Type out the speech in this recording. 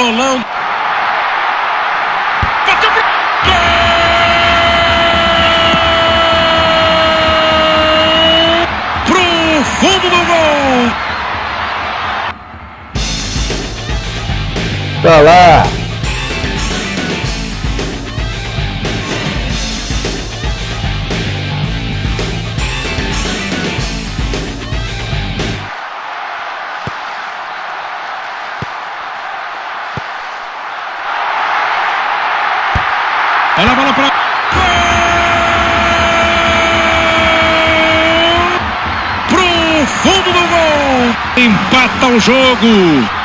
Bolão. Bateu pro gol! Pro fundo do gol! Tá lá! Olha a bola para gol! Pro fundo do gol! Empata o jogo!